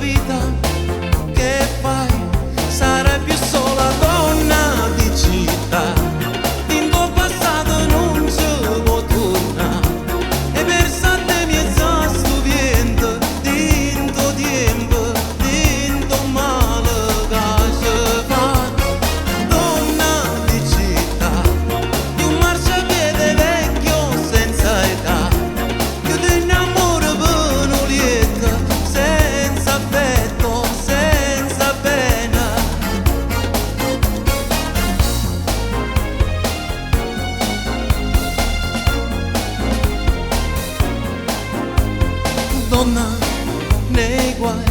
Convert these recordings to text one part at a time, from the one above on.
vita che fai, sarai più sola donna di città. In tuo passato non ci può tornare, e per sette mesi studiando dinto tempo, dinto male che ci fa. Donna di città, di un marciapiede vecchio senza età, che ti innamoro per un lieto, senza affetto, senza pena. Donna nei guai,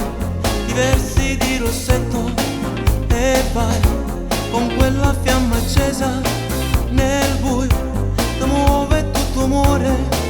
diversi di rossetto, e vai con quella fiamma accesa nel buio, ti muove tutto muore.